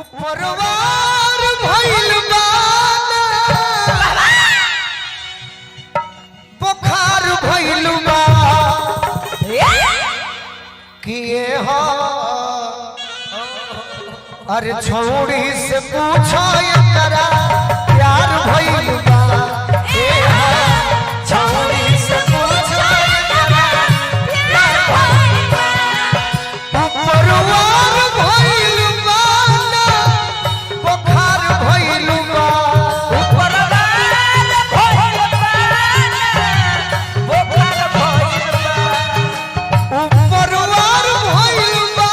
उपरवार भइल बा बुखार भइल बा किए हो अरे छौड़ी से पूछो एकरा प्यार भइल बा छौड़ी से पूछो एकरा प्यार भइल बा उपरवार भइल बा बुखार भइल बा उपरवार भइल बा बुखार भइल बा उपरवार भइल बा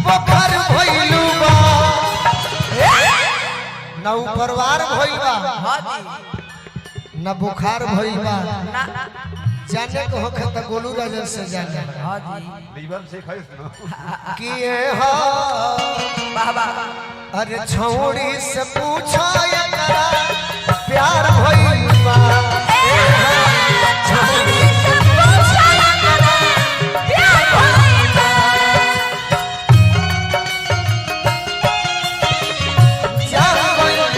बुखार भइल बा ना उपरवार भइल बा ना बुखार भइल बा जाने को होखे त गोलू राजा से जाने हां जी लीवर से खाइस न किए हो बाबा अरे छौड़ी से पूछो एकरा प्यार भइल बा छौड़ी से पूछो एकरा प्यार भइल बा जान भइल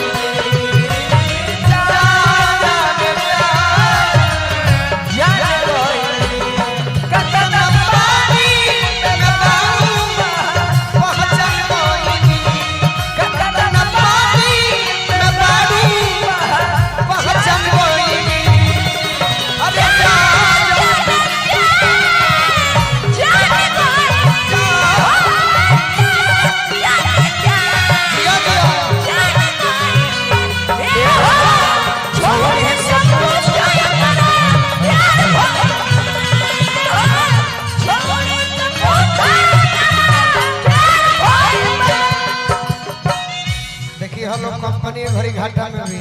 कंपनी भरी घाटा में भी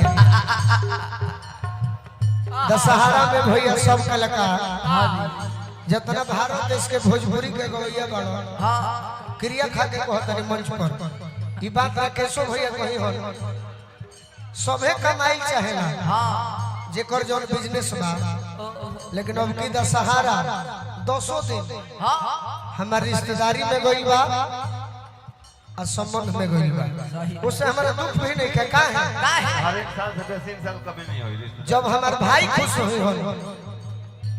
दशहरा में भैया सब कलाकार जितना भारत देश के भोजपुरी के गवैया बड़ो क्रिया खा के कहतनी मंच पर ई बात राकेशो भैया कही हो सबे कमाई चाहेला जेकर जोन बिजनेस बा लेकिन अब की दशहरा 200 दिन हमारी रिश्तेदारी में गई बा संबंध में गई बा उससे हमारा दुख भी नहीं है का है हर एक साल से 3 साल कभी नहीं हुई जब हमार भाई खुश हुई हो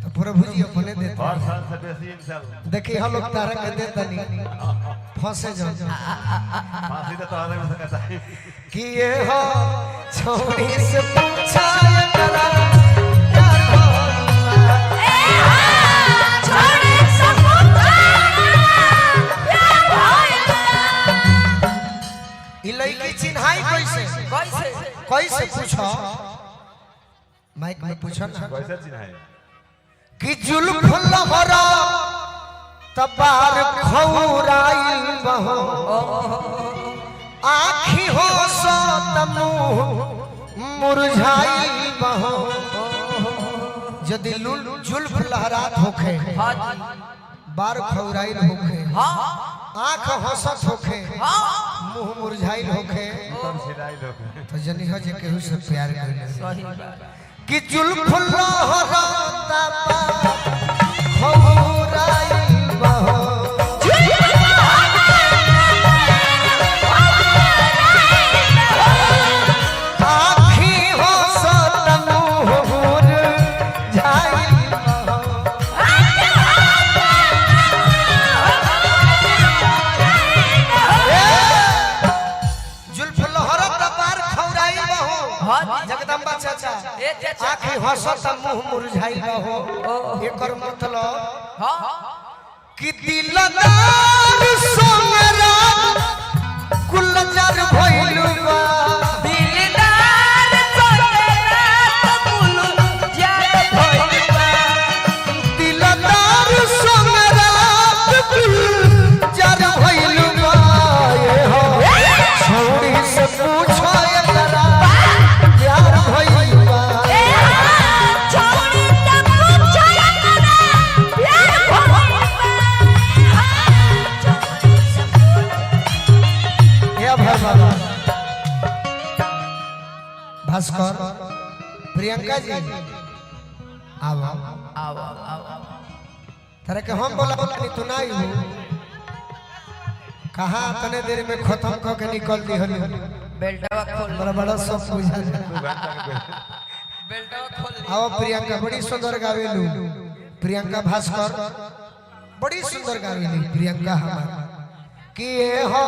तो प्रभु जी अपने देते हर साल से 3 साल देखिए हम लोग तारा के देता नहीं फंसे जाओ फांसी तो तारे में सकता है कि ये हो छौड़ी से पूछा एकरा प्यार हो ए छौड़ी से पूछा प्यार हो लड़की चिन्हाई कैसे कैसे कैसे पूछो माइक में पूछो ना कैसे चिन्हाई कि जुल्फ लहरा तबार खौराइल बहो आँखी हो सो तमुह मुरझाइल बहो यदि जुल्फ लहरात होखे बार खौराइल होखे आँख हंसत होखे मुंह मुरझाइल होखे तो जनी हो जे केहू से प्यार कइले कि जुल्फ लहराता खौराइल बहो आँखी हंसत मुंह मुरझाइल जगदम्बा चाचा आँखें हंसत मुंह मुरझाइल हो एकर मतलब कि दिलदार सोमरा गुलजार भइल बा दिलदार सोमरा गुलजार भइल बा दिलदार सोमरा गुलजार भइल बा ये हो छौड़ी से पूछो एकरा प्यार भइल बा ए छौड़ी से पूछो एकरा प्यार भइल बा छौड़ी से ए भाई बाबा भास्कर प्रियंका जी आओ आओ आओ तरह के हम बोला नहीं तू नहीं हो कहाँ तने देर में खत्म करके निकल दी हली बेल्टवा खोल बड़ा बड़ा सब बुझा 2 घंटा के बेल्टवा खोल आओ प्रियंका बड़ी सुंदर गावेलू प्रियंका भास्कर बड़ी सुंदर गावेली प्रियंका हमार कि ये हो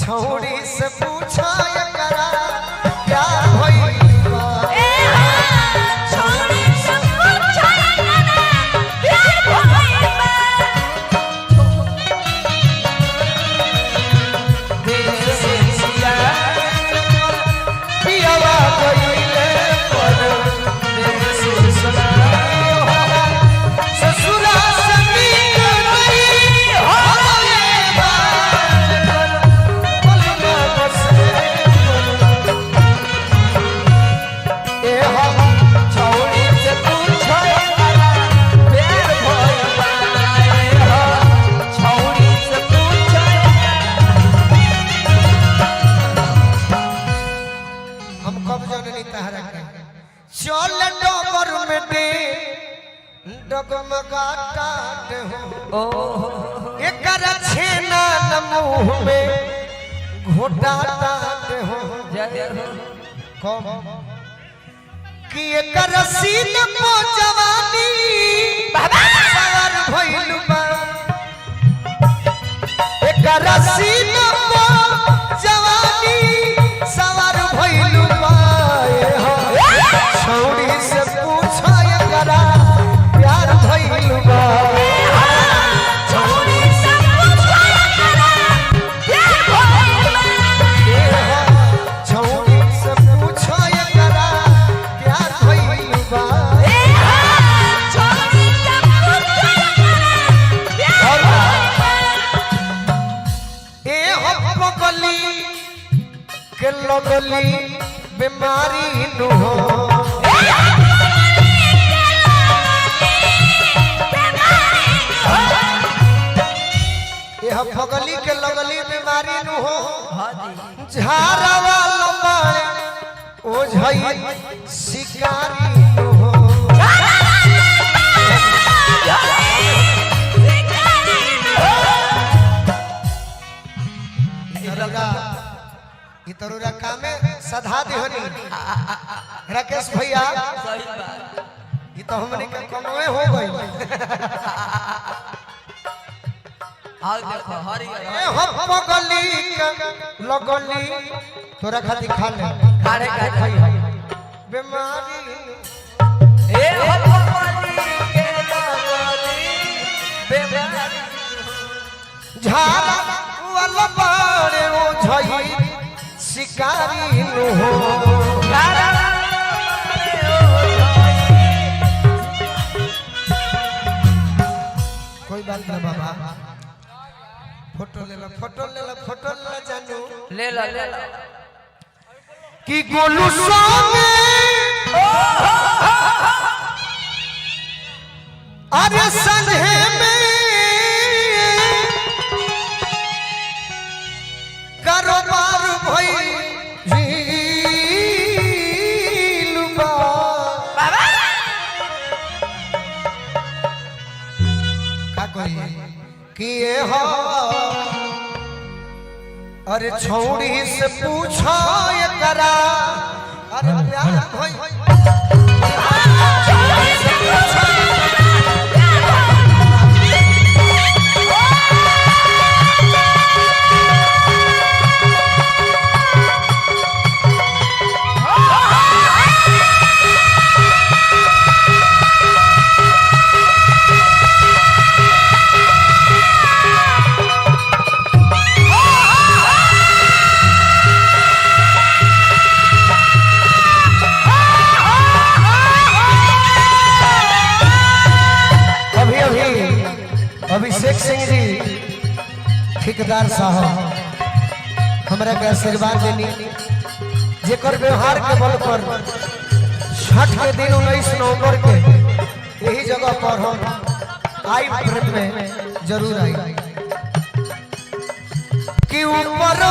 छौड़ी से पूछा एकरा प्यार होई बा छोड़ी सब कुछ छाया प्यार होई बा पियावा गइले पर देश ससुरा ससुरा समी नहीं होले बा बोलना बसे ए हो छौड़ी से पूछो एकरा प्यार होई बा ए हो छौड़ी से पूछो हम कब जननी तहरा के चल डगर में दे डगमगा काट हो एकर छेना न मुंह में घोटा टाट हो जय हो कम कि एकर सीन को जवानी सवार भइल बा एकर सीन को जवानी सवार भइल बा ए हो छौड़ी से पूछो एकरा प्यार भइल बा छोड़ी सब कुछ छाया प्यार होई बा ए हो छौड़ी से पूछो एकरा प्यार भइल बा छोड़ी सब कुछ छाया प्यार होई बा ए हो बगली के लगली बीमारी नु हो ए हो बगली के लगली बीमारी नु हो हां जी झारावा लंबाए ओ झई शिकारी नु हो इतरुरा कामे सधा देहनी राकेश भैया सही बात ये तो हमने के कमवे हो गई आओ देखो हरी ए हम बगली के लगली तोरा खातिर खा ले खाड़े का खाई बीमारी ए हो भगवानी के लगली बेमारी झारा वाला बाड़े ओ झई शिकारी नु हो कोई बात ना बाबा फोटो ले लो जानू ले ला कि गोलू संगे अरे संगे में कारोबार भइल बा का कही कि ये हो अरे छौड़ी से पूछो एकरा अरे प्यार भइल छोड़ी सब कुछ अभिषेक सिंह जी ठेकेदार साहब हमरा के आशीर्वाद देनी जेकर व्यवहार के बल पर छठ के दिन 19 नवंबर के यही जगह पर हम आई व्रत में जरूर आई कि ऊपर